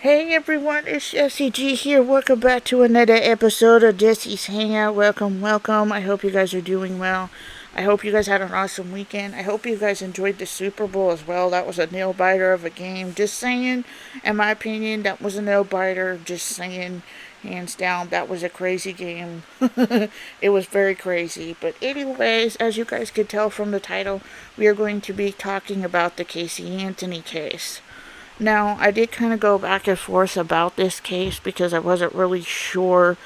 Hey everyone, it's Jessie G here. Welcome back to another episode of Jessie's Hangout. Welcome. I hope you guys are doing well. I hope you guys had an awesome weekend. I hope you guys enjoyed the Super Bowl as well. That was a nail biter of a game. Just saying, in my opinion, that was a nail biter. Just saying, hands down, that was a crazy game. It was very crazy. But, anyways, as you guys could tell from the title, we are going to be talking about the Casey Anthony case. Now, I did kind of go back and forth about this case because I wasn't really sure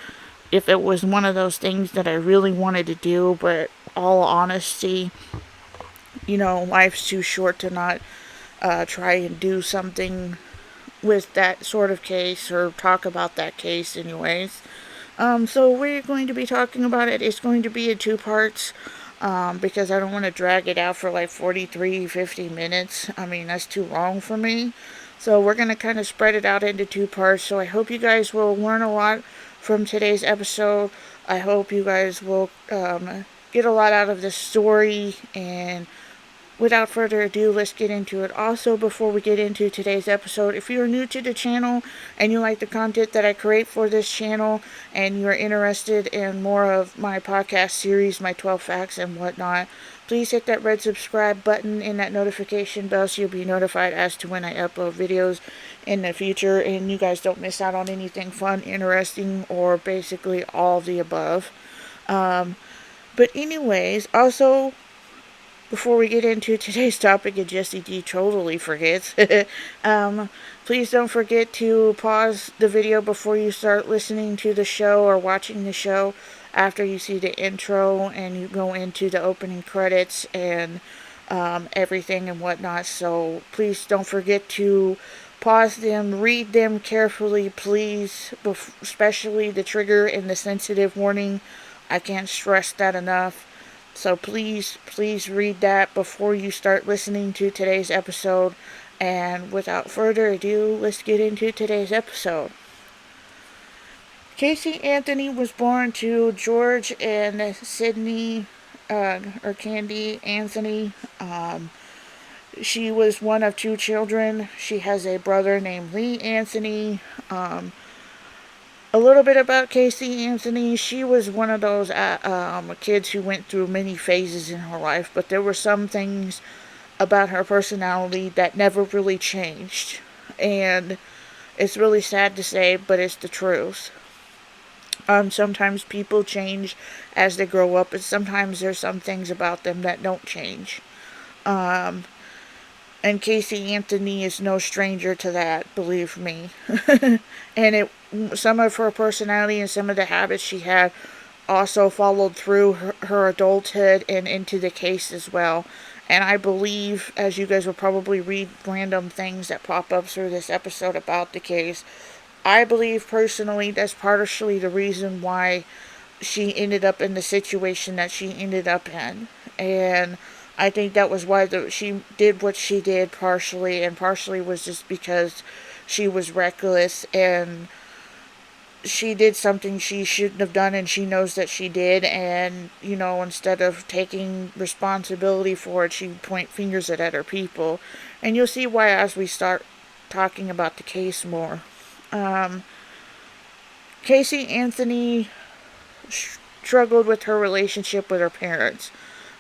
if it was one of those things that I really wanted to do, but all honesty, life's too short to not try and do something with that sort of case or talk about that case, anyways. So we're going to be talking about it. It's going to be in two parts. Because I don't want to drag it out for like 43, 50 minutes. I mean, that's too long for me. So we're going to kind of spread it out into two parts. So I hope you guys will learn a lot from today's episode. I hope you guys will get a lot out of this story. And without further ado, let's get into it. Also, before we get into today's episode, if you're new to the channel and you like the content that I create for this channel and you're interested in more of my podcast series, my 12 facts and whatnot, please hit that red subscribe button and that notification bell so you'll be notified as to when I upload videos in the future and you guys don't miss out on anything fun, interesting, or basically all of the above. But anyways, also, before we get into today's topic, and Jessie D totally forgets, please don't forget to pause the video before you start listening to the show or watching the show after you see the intro and you go into the opening credits and everything and whatnot. So please don't forget to pause them, read them carefully, please, especially the trigger and the sensitive warning. I can't stress that enough. So please read that before you start listening to today's episode. And without further ado, let's get into today's episode. Casey Anthony was born to George and Sydney, or Candy Anthony. She was one of two children. She has a brother named Lee Anthony. A little bit about Casey Anthony. She was one of those kids who went through many phases in her life, but there were some things about her personality that never really changed. And it's really sad to say, but it's the truth. Sometimes people change as they grow up, and sometimes there's some things about them that don't change. And Casey Anthony is no stranger to that, believe me. And some of her personality and some of the habits she had also followed through her adulthood and into the case as well. And I believe, as you guys will probably read random things that pop up through this episode about the case, I believe personally that's partially the reason why she ended up in the situation that she ended up in. And I think that was why she did what she did partially, and partially was just because she was reckless and she did something she shouldn't have done, and she knows that she did, and, instead of taking responsibility for it, she point fingers at other people. And you'll see why as we start talking about the case more. Casey Anthony struggled with her relationship with her parents.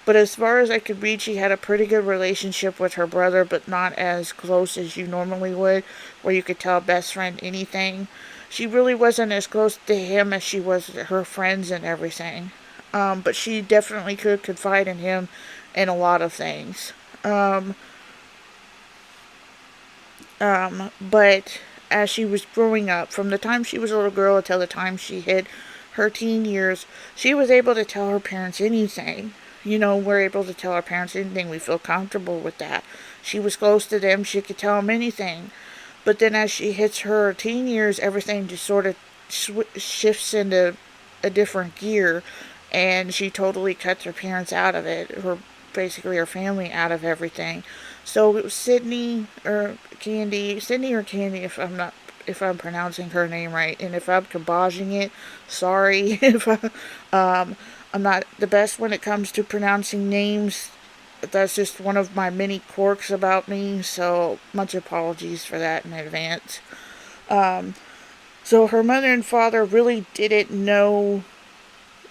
But as far as I could read, she had a pretty good relationship with her brother, but not as close as you normally would, where you could tell best friend anything. She really wasn't as close to him as she was to her friends and everything. But she definitely could confide in him in a lot of things. But as she was growing up, from the time she was a little girl until the time she hit her teen years, she was able to tell her parents anything. We're able to tell our parents anything. We feel comfortable with that. She was close to them. She could tell them anything. But then as she hits her teen years, everything just sort of shifts into a different gear. And she totally cuts her parents out of it. Basically her family out of everything. So it was Sydney or Candy, if I'm pronouncing her name right. And if I'm kabajing it, sorry. If I'm not the best when it comes to pronouncing names. That's just one of my many quirks about me, so much apologies for that in advance. So her mother and father really didn't know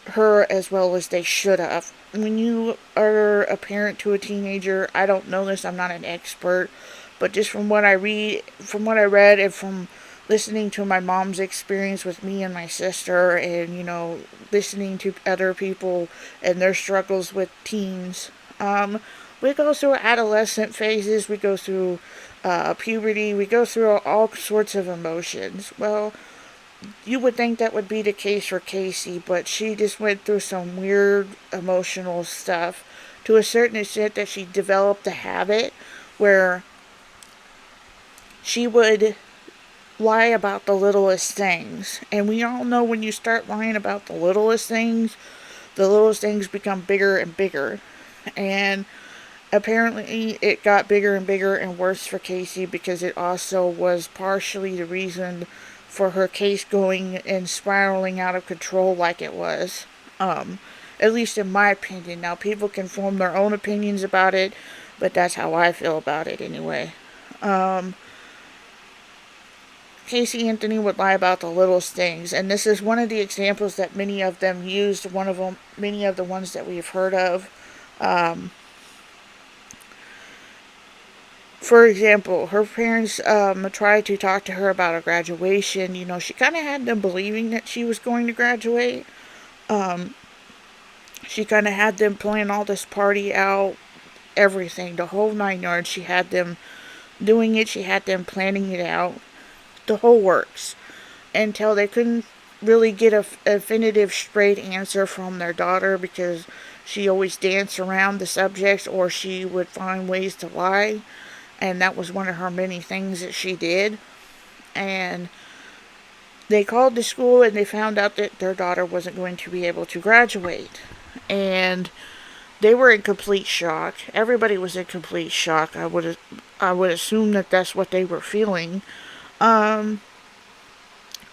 her as well as they should have. When you are a parent to a teenager, I don't know this, I'm not an expert, but just from what I read, and from listening to my mom's experience with me and my sister, and listening to other people and their struggles with teens. We go through adolescent phases, we go through puberty, we go through all sorts of emotions. Well, you would think that would be the case for Casey, but she just went through some weird emotional stuff to a certain extent that she developed a habit where she would lie about the littlest things. And we all know when you start lying about the littlest things become bigger and bigger. And apparently it got bigger and bigger and worse for Casey because it also was partially the reason for her case going and spiraling out of control like it was. At least in my opinion. Now, people can form their own opinions about it, but that's how I feel about it anyway. Casey Anthony would lie about the littlest things, and this is one of the examples that many of them used. Many of the ones that we've heard of. For example, her parents tried to talk to her about a graduation. She kind of had them believing that she was going to graduate. She kind of had them plan all this party out, everything, the whole 9 yards. She had them doing it. She had them planning it out, the whole works, until they couldn't really get a definitive straight answer from their daughter because she always danced around the subject or she would find ways to lie. And that was one of her many things that she did. And they called the school and they found out that their daughter wasn't going to be able to graduate. And they were in complete shock. Everybody was in complete shock. I would assume that that's what they were feeling.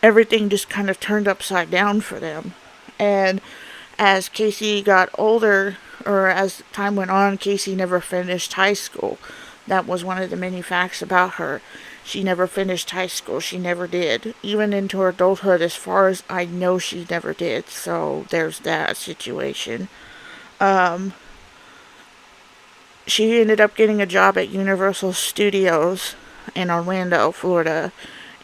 Everything just kind of turned upside down for them. And as Casey got older, or as time went on, Casey never finished high school. That was one of the many facts about her. She never finished high school. She never did. Even into her adulthood, as far as I know, she never did. So there's that situation. She ended up getting a job at Universal Studios in Orlando, Florida.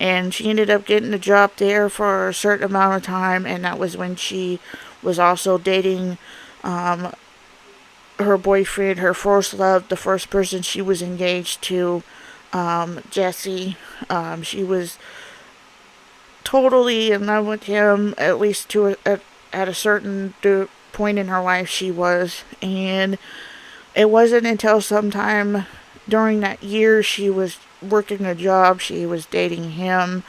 And she ended up getting a job there for a certain amount of time. And that was when she was also dating her boyfriend, her first love, the first person she was engaged to, Jessie. She was totally in love with him, at least at a certain point in her life she was. And it wasn't until sometime during that year she was working a job, she was dating him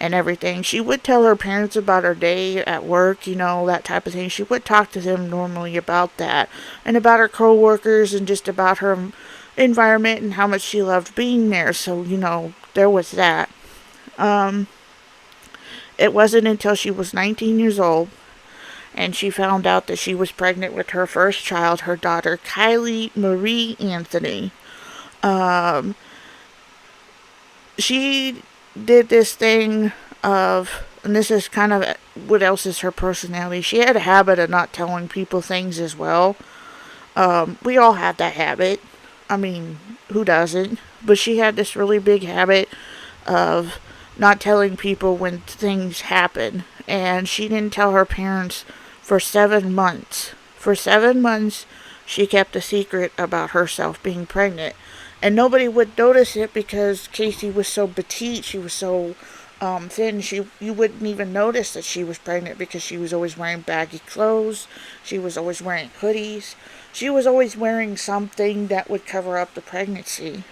and everything. She would tell her parents about her day at work, that type of thing. She would talk to them normally about that and about her co-workers and just about her environment and how much she loved being there. So, there was that. It wasn't until she was 19 years old and she found out that she was pregnant with her first child, her daughter, Kylie Marie Anthony. She did this thing of, and this is kind of what else is her personality. She had a habit of not telling people things as well. We all have that habit. I mean, who doesn't? But she had this really big habit of not telling people when things happen. And she didn't tell her parents for 7 months. For 7 months, she kept a secret about herself being pregnant. And nobody would notice it because Casey was so petite. She was so thin. You wouldn't even notice that she was pregnant because she was always wearing baggy clothes. She was always wearing hoodies. She was always wearing something that would cover up the pregnancy.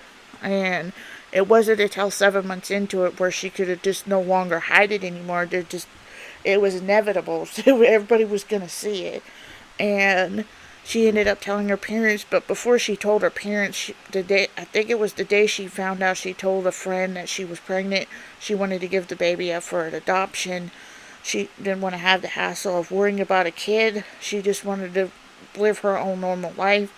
And it wasn't until 7 months into it where she could have just no longer hide it anymore. It was inevitable. So everybody was going to see it. And she ended up telling her parents, but before she told her parents, I think it was the day she found out, she told a friend that she was pregnant. She wanted to give the baby up for an adoption. She didn't want to have the hassle of worrying about a kid. She just wanted to live her own normal life.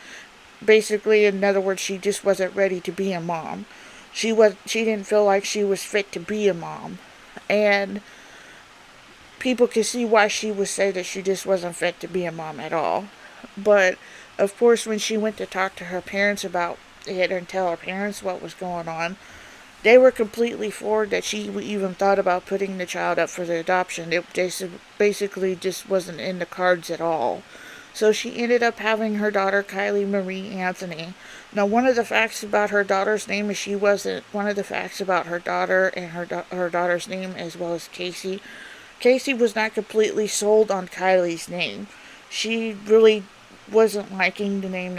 Basically, in other words, she just wasn't ready to be a mom. She didn't feel like she was fit to be a mom. And people can see why she would say that she just wasn't fit to be a mom at all. But, of course, when she went to talk to her parents about it and tell her parents what was going on, they were completely floored that she even thought about putting the child up for the adoption. It basically just wasn't in the cards at all. So she ended up having her daughter Kylie Marie Anthony. Now, one of the facts about her daughter's name is she wasn't one of the facts about her daughter and her daughter's name, as well as Casey. Casey was not completely sold on Kylie's name. She really wasn't liking the name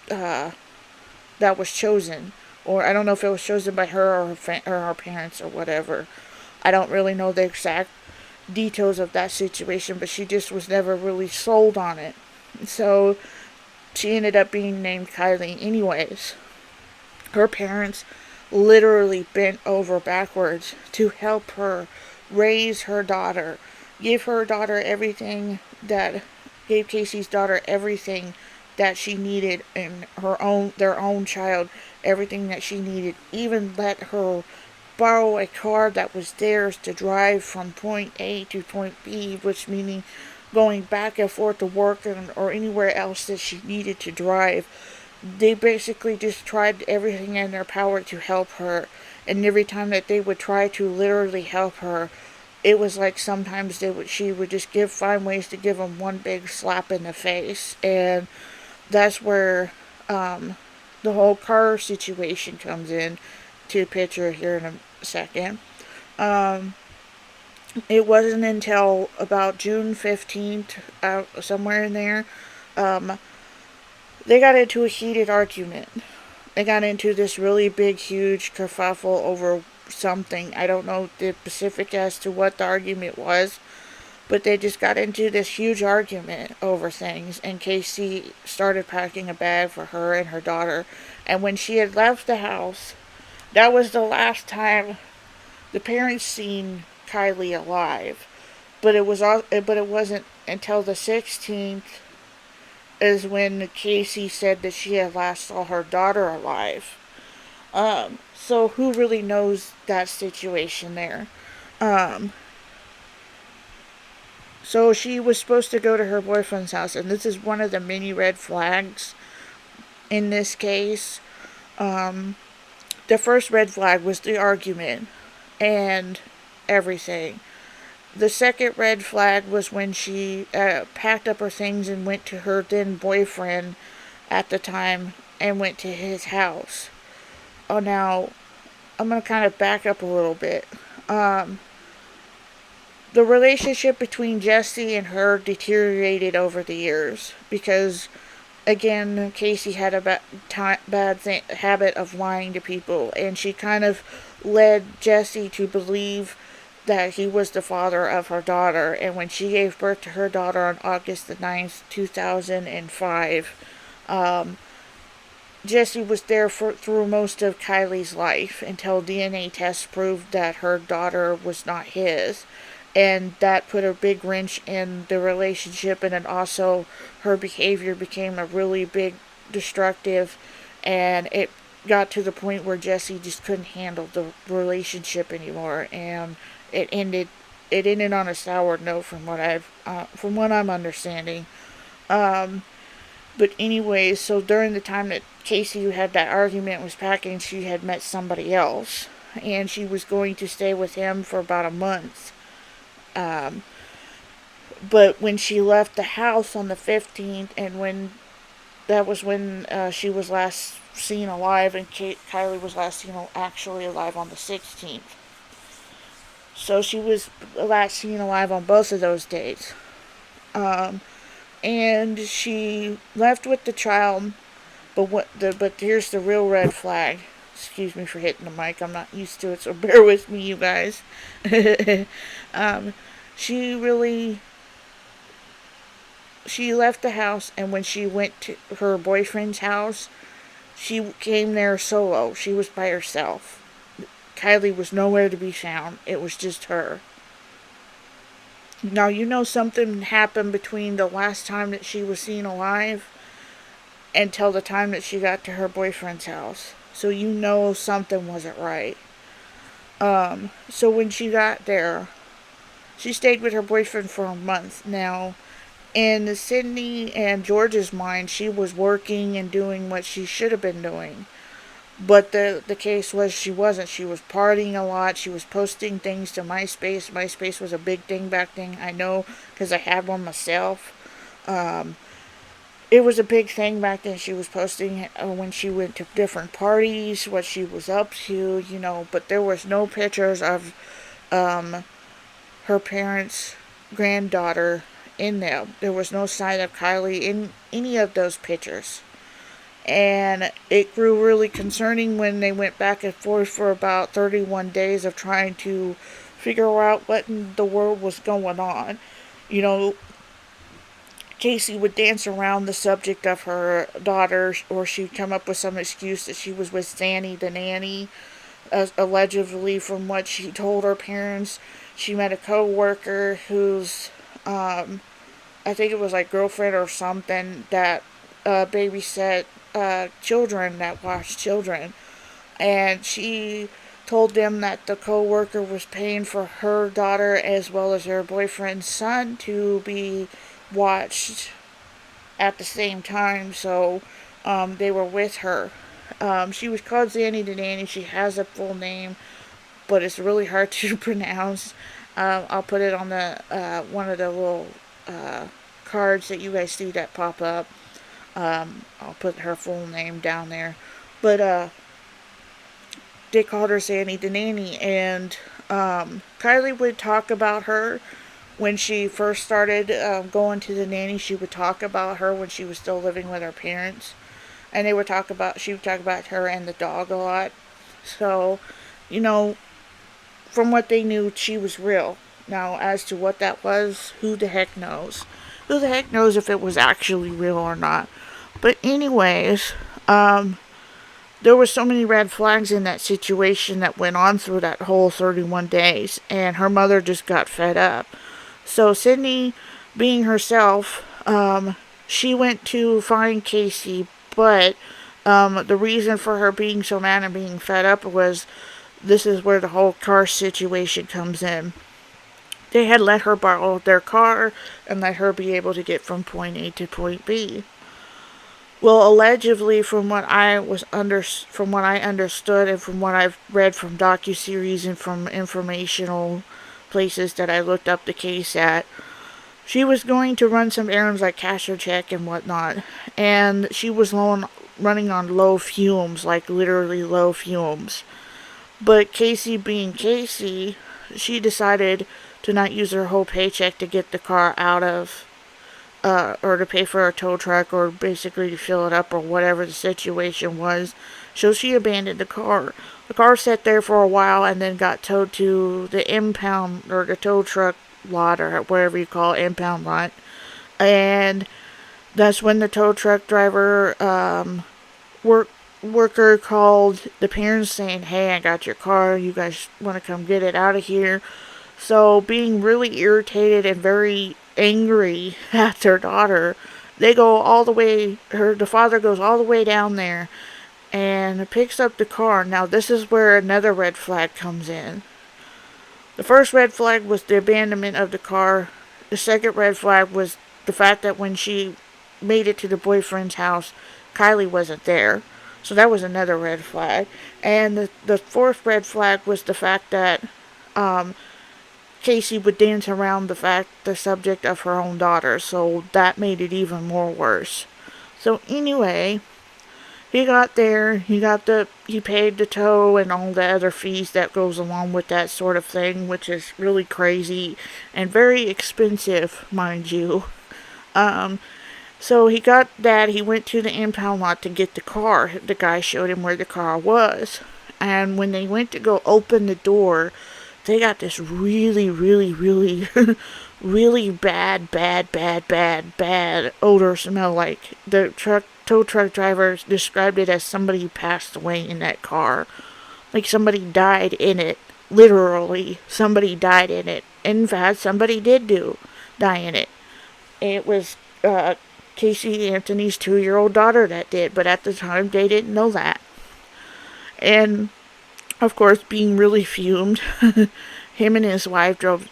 that was chosen, or I don't know if it was chosen by her or her parents or whatever. I don't really know the exact details of that situation, but she just was never really sold on it. So she ended up being named Kylie anyways. Her parents literally bent over backwards to help her raise her daughter, give her daughter everything that gave Casey's daughter everything that she needed, and their own child everything that she needed, even let her borrow a car that was theirs to drive from point A to point B, which meaning going back and forth to work or anywhere else that she needed to drive. They basically just tried everything in their power to help her, and every time that they would try to literally help her, it was like sometimes she would just find ways to give them one big slap in the face. And that's where the whole car situation comes in to picture here in a second. It wasn't until about June 15th, somewhere in there, they got into a heated argument. They got into this really big, huge kerfuffle over something. I don't know the specific as to what the argument was, but they just got into this huge argument over things, and Casey started packing a bag for her and her daughter. And when she had left the house, that was the last time the parents seen Kylie alive. But it wasn't until the 16th is when Casey said that she had last saw her daughter alive. So who really knows that situation there? So she was supposed to go to her boyfriend's house, and this is one of the many red flags in this case. The first red flag was the argument and everything. The second red flag was when she packed up her things and went to her then boyfriend at the time and went to his house. Oh, now, I'm going to kind of back up a little bit. The relationship between Jessie and her deteriorated over the years because, again, Casey had a bad habit of lying to people, and she kind of led Jessie to believe that he was the father of her daughter. And when she gave birth to her daughter on August the 9th, 2005, Jessie was there through most of Kylie's life until DNA tests proved that her daughter was not his. And that put a big wrench in the relationship, and then also her behavior became a really big destructive, and it got to the point where Jessie just couldn't handle the relationship anymore, and it ended on a sour note from what I'm understanding. But anyways, so during the time that Casey had that argument was packing, she had met somebody else, and she was going to stay with him for about a month. But when she left the house on the 15th, and that was when she was last seen alive, and Kylie was last seen actually alive on the 16th. So she was last seen alive on both of those days. And she left with the child, but here's the real red flag. Excuse me for hitting the mic. I'm not used to it, so bear with me, you guys. She left the house, and when she went to her boyfriend's house, she came there solo. She was by herself. Kylie was nowhere to be found. It was just her. Now, you know something happened between the last time that she was seen alive until the time that she got to her boyfriend's house. So you know something wasn't right. So when she got there, she stayed with her boyfriend for a month. Now, in Sydney and George's mind, she was working and doing what she should have been doing. But the case was she wasn't. She was partying a lot. She was posting things to MySpace. MySpace was a big thing back then. I know because I had one myself. Um, it was a big thing back then. She was posting when she went to different parties, what she was up to, but there was no pictures of um, her parents' granddaughter in them. There was no sign of Kylie in any of those pictures. And it grew really concerning when they went back and forth for about 31 days of trying to figure out what in the world was going on. You know, Casey would dance around the subject of her daughter, or she'd come up with some excuse that she was with Sandy the nanny. Allegedly, from what she told her parents, she met a co-worker whose, I think it was like girlfriend or something, that babysat children, that watched children. And she told them that the co-worker was paying for her daughter as well as her boyfriend's son to be watched at the same time, so they were with her. She was called Zanny the Nanny. She has a full name, but it's really hard to pronounce. I'll put it on the one of the little cards that you guys see that pop up. I'll put her full name down there. But they called her Zanny the Nanny, and Kylie would talk about her when she first started going to the nanny. She would talk about her when she was still living with her parents, and she would talk about her and the dog a lot. So, you know, from what they knew, she was real. Now, as to what that was, who the heck knows? Who the heck knows if it was actually real or not? But anyways, there were so many red flags in that situation that went on through that whole 31 days, and her mother just got fed up. So Sydney, being herself, she went to find Casey, but the reason for her being so mad and being fed up was this is where the whole car situation comes in. They had let her borrow their car and let her be able to get from point A to point B. Well, allegedly, from what I understood, and from what I've read from docuseries and from informational places that I looked up the case at, she was going to run some errands like cash or check and whatnot, and she was running on low fumes, like literally low fumes. But Casey, being Casey, she decided to not use her whole paycheck to get the car out of or to pay for a tow truck, or basically to fill it up, or whatever the situation was. So she abandoned the car. The car sat there for a while and then got towed to the impound, or the tow truck lot, or whatever you call it, impound lot. And that's when the tow truck driver worker called the parents saying, "Hey, I got your car. You guys want to come get it out of here?" So, being really irritated and very angry at their daughter, they go all the way, the father goes all the way down there and picks up the car. Now, this is where another red flag comes in. The first red flag was the abandonment of the car. The second red flag was the fact that when she made it to the boyfriend's house, Kylie wasn't there. So that was another red flag. And the fourth red flag was the fact that Casey would dance around the subject of her own daughter, so that made it even more worse. So anyway, he got there, he paid the tow and all the other fees that goes along with that sort of thing, which is really crazy and very expensive, mind you. So he got that, he went to the impound lot to get the car. The guy showed him where the car was. And when they went to go open the door, they got this really, really, really, really bad odor smell. Like the tow truck driver described it as somebody passed away in that car. Like somebody died in it. Literally, somebody died in it. In fact, somebody did die in it. It was Casey Anthony's 2-year-old daughter that did, but at the time they didn't know that. And of course, being really fumed. Him and his wife drove,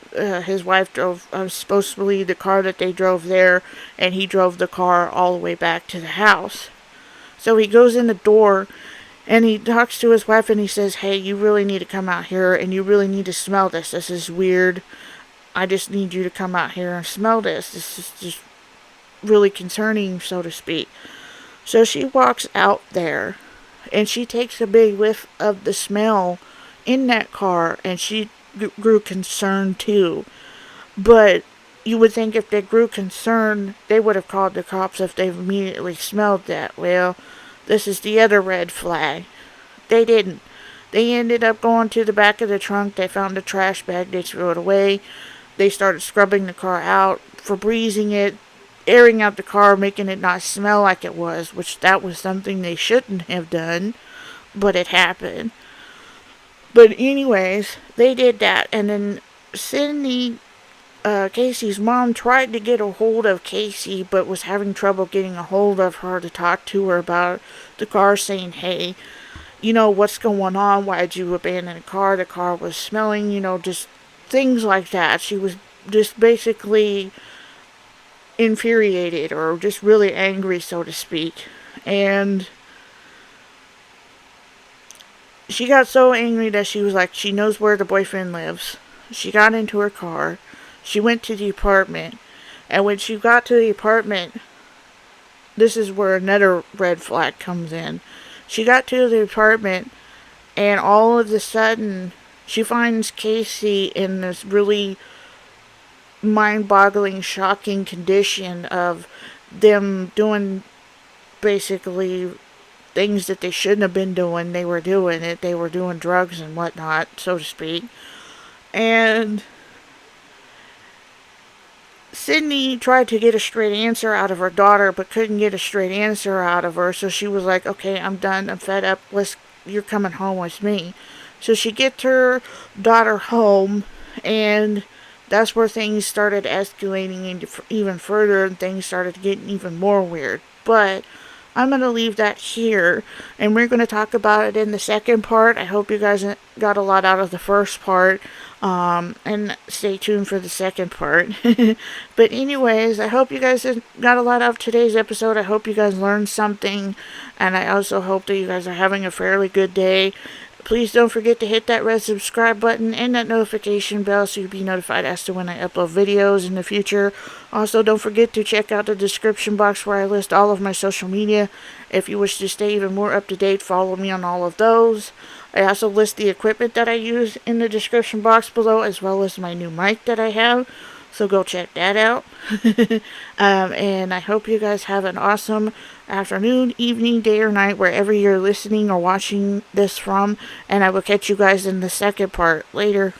supposedly the car that they drove there, and he drove the car all the way back to the house. So he goes in the door, and he talks to his wife, and he says, hey, you really need to come out here, and you really need to smell this. This is weird. I just need you to come out here and smell this. This is just really concerning, so to speak. So she walks out there, and she takes a big whiff of the smell in that car, and she grew concerned too. But you would think if they grew concerned, they would have called the cops if they immediately smelled that. Well, this is the other red flag. They didn't. They ended up going to the back of the trunk. They found a trash bag. They threw it away. They started scrubbing the car out, Febrezing it, airing out the car, making it not smell like it was, which that was something they shouldn't have done, but it happened. But anyways, they did that, and then Sydney, Casey's mom, tried to get a hold of Casey, but was having trouble getting a hold of her to talk to her about the car, saying, hey, what's going on? Why'd you abandon the car? The car was smelling, just things like that. She was just basically infuriated, or just really angry, so to speak. And she got so angry that she was like, she knows where the boyfriend lives. She got into her car. She went to the apartment. And when she got to the apartment, this is where another red flag comes in. She got to the apartment, and all of a sudden, she finds Casey in this really mind-boggling, shocking condition of them doing basically things that they shouldn't have been doing. They were doing it. They were doing drugs and whatnot, so to speak. And Sydney tried to get a straight answer out of her daughter, but couldn't get a straight answer out of her. So she was like, okay, I'm done. I'm fed up. You're coming home with me. So she gets her daughter home, and that's where things started escalating even further, and things started getting even more weird. But I'm going to leave that here, and we're going to talk about it in the second part. I hope you guys got a lot out of the first part, and stay tuned for the second part. But anyways, I hope you guys got a lot out of today's episode. I hope you guys learned something, and I also hope that you guys are having a fairly good day. Please don't forget to hit that red subscribe button and that notification bell so you'll be notified as to when I upload videos in the future. Also, don't forget to check out the description box where I list all of my social media. If you wish to stay even more up to date, follow me on all of those. I also list the equipment that I use in the description box below, as well as my new mic that I have. So go check that out. And I hope you guys have an awesome afternoon, evening, day, or night, wherever you're listening or watching this from. And I will catch you guys in the second part. Later.